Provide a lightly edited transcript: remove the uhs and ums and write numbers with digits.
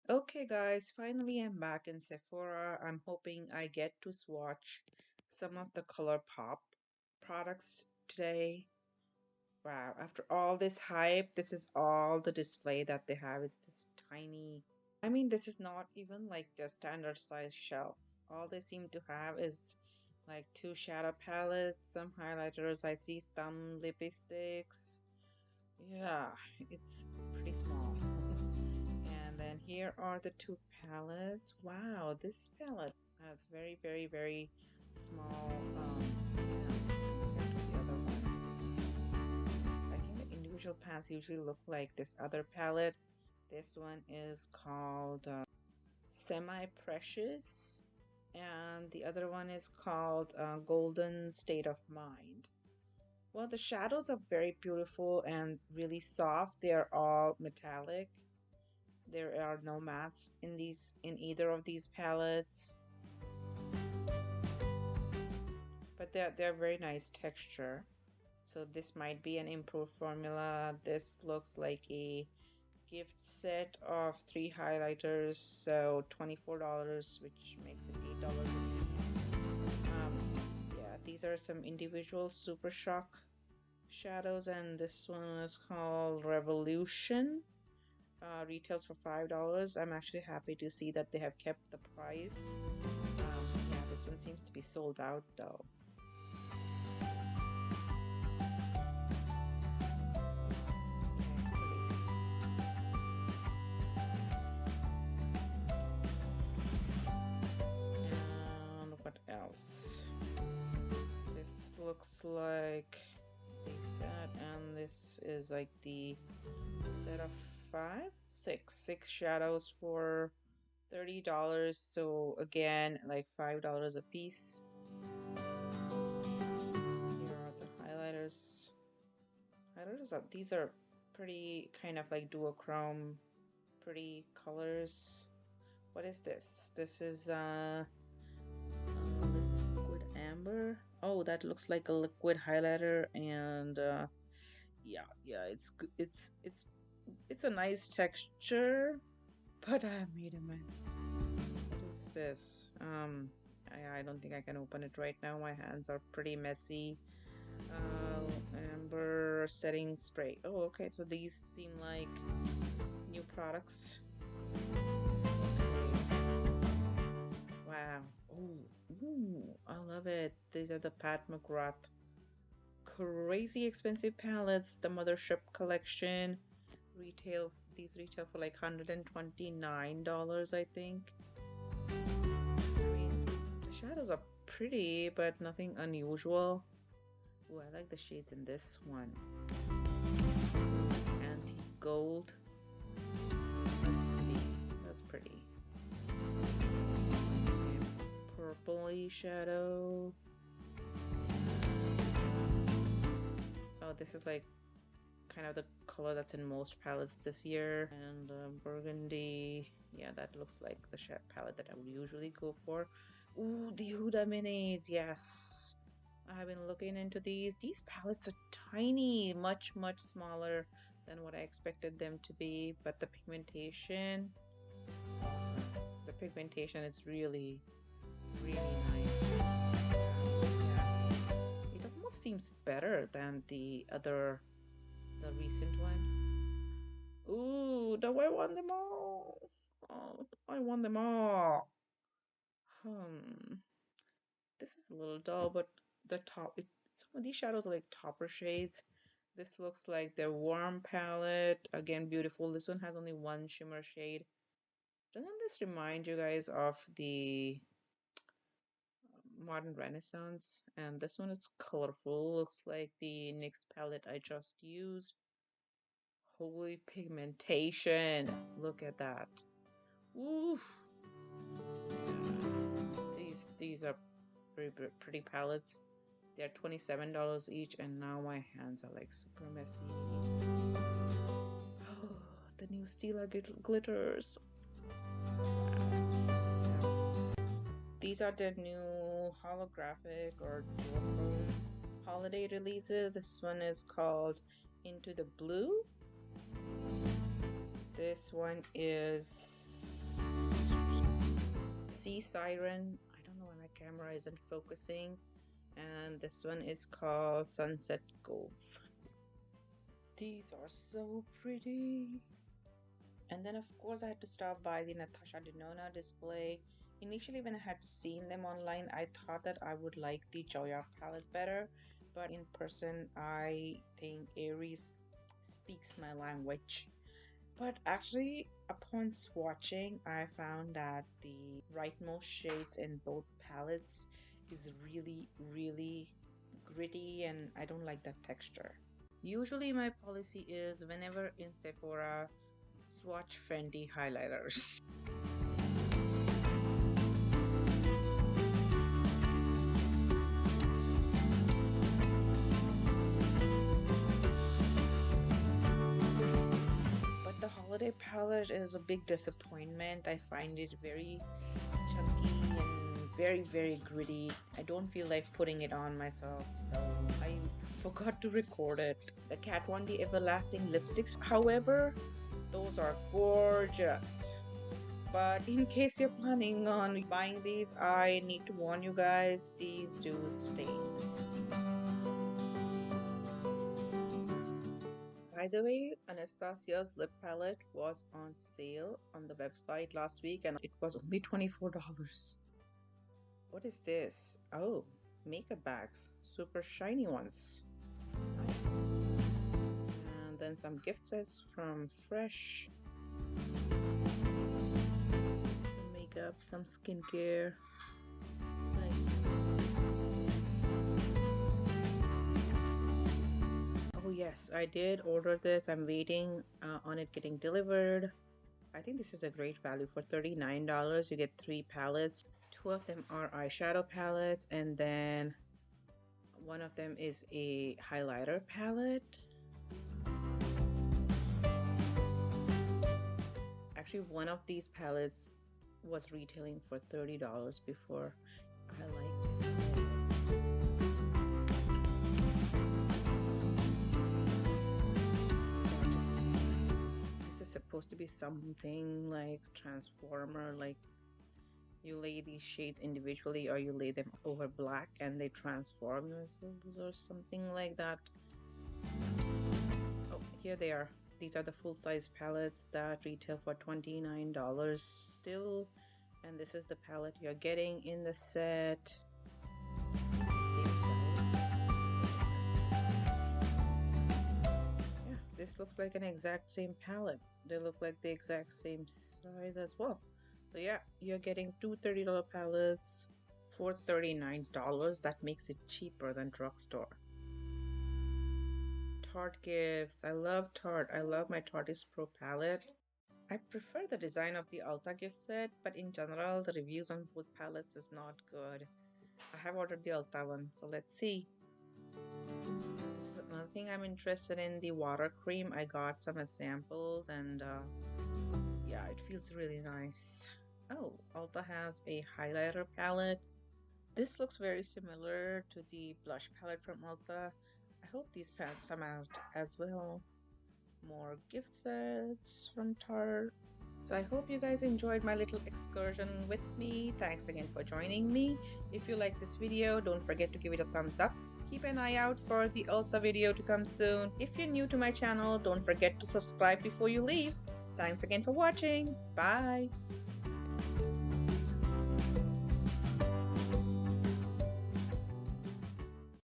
Okay, guys, finally I'm back in Sephora. I'm hoping I get to swatch some of the Colourpop products today. Wow, after all this hype, this is all the display that they have. It's this tiny. I mean, this is not even like the standard size shelf. All they seem to have is like two shadow palettes, some highlighters. I see some lipsticks. Yeah, it's pretty small. And then here are the two palettes. Wow, this palette has very, very, very small pans compared to the other one. I think the individual pans usually look like this other palette. This one is called Semi Precious, and the other one is called Golden State of Mind. Well, the shadows are very beautiful and really soft. They are all metallic. There are no mattes in either of these palettes, but they're very nice texture. So this might be an improved formula. This looks like a gift set of 3 highlighters, so $24, which makes it $8 a piece. Yeah, these are some individual Super Shock shadows, and this one is called Revolution. Retails for $5. I'm actually happy to see that they have kept the price. Yeah, this one seems to be sold out though. And what else? This looks like a set, and this is like the set of six shadows for $30. So again, like $5 a piece. Here are the highlighters. These are pretty kind of like duochrome, pretty colors. What is this? This is liquid amber. Oh, that looks like a liquid highlighter, and yeah, it's good. It's a nice texture, but I made a mess. What is this? I don't think I can open it right now. My hands are pretty messy. Amber setting spray. Oh, okay. So these seem like new products. Wow. Ooh, I love it. These are the Pat McGrath crazy expensive palettes. The Mothership collection. These retail for like $129, I think. I mean, the shadows are pretty, but nothing unusual. Ooh, I like the shades in this one. Antique gold. That's pretty. Okay, purpley shadow. Oh, this is like kind of the color that's in most palettes this year. And burgundy. Yeah, that looks like the palette that I would usually go for. Ooh, the Huda minis. Yes. I have been looking into these. These palettes are tiny, much smaller than what I expected them to be, but the pigmentation, awesome. The pigmentation is really nice. Yeah. It almost seems better than the recent one. Ooh, no, I won them all. Oh, I won them all. This is a little dull, but some of these shadows are like topper shades. This looks like their warm palette. Again, beautiful. This one has only one shimmer shade. Doesn't this remind you guys of the Modern Renaissance? And this one is colorful. Looks like the NYX palette I just used. Holy pigmentation. Look at that. Ooh. These are pretty palettes. They're $27 each, and now my hands are like super messy. Oh, the new Stila glitters. These are the new holographic or duochrome holiday releases. This one is called Into the Blue. This one is Sea Siren. I don't know why my camera isn't focusing. And this one is called Sunset Cove. These are so pretty. And then of course I had to stop by the Natasha Denona display. Initially when I had seen them online, I thought that I would like the Joya palette better, but in person I think Aries speaks my language. But actually upon swatching, I found that the rightmost shades in both palettes is really gritty, and I don't like that texture. Usually my policy is whenever in Sephora, swatch Fenty highlighters. But the holiday palette is a big disappointment. I find it very chunky and very gritty. I don't feel like putting it on myself, so I forgot to record it. The Kat Von D Everlasting lipsticks, however, those are gorgeous. But in case you're planning on buying these, I need to warn you guys, these do stain. By the way, Anastasia's lip palette was on sale on the website last week and it was only $24. What is this? Oh, makeup bags. Super shiny ones. Nice. And then some gift sets from Fresh. Some makeup, some skincare. Nice. Oh yes, I did order this. I'm waiting on it getting delivered. I think this is a great value for $39. You get 3 palettes. 2 of them are eyeshadow palettes, and then one of them is a highlighter palette. Actually, one of these palettes was retailing for $30 before. I like this. This is supposed to be something like Transformer, like you lay these shades individually or you lay them over black and they transform themselves or something like that. Oh, here they are. These are the full-size palettes that retail for $29 still, and this is the palette you're getting in the set. It's the same size. Yeah, this looks like an exact same palette. They look like the exact same size as well. So yeah, you're getting 2 $30 palettes for $39. That makes it cheaper than drugstore. Tarte gifts. I love Tarte. I love my Tarte's Pro palette. I prefer the design of the Ulta gift set, but in general, the reviews on both palettes is not good. I have ordered the Ulta one, so let's see. This is another thing I'm interested in, the water cream. I got some as samples, and yeah, it feels really nice. Oh, Ulta has a highlighter palette. This looks very similar to the blush palette from Ulta. I hope these palettes come out as well. More gift sets from Tarte. So I hope you guys enjoyed my little excursion with me. Thanks again for joining me. If you like this video, don't forget to give it a thumbs up. Keep an eye out for the Ulta video to come soon. If you're new to my channel, don't forget to subscribe before you leave. Thanks again for watching. Bye.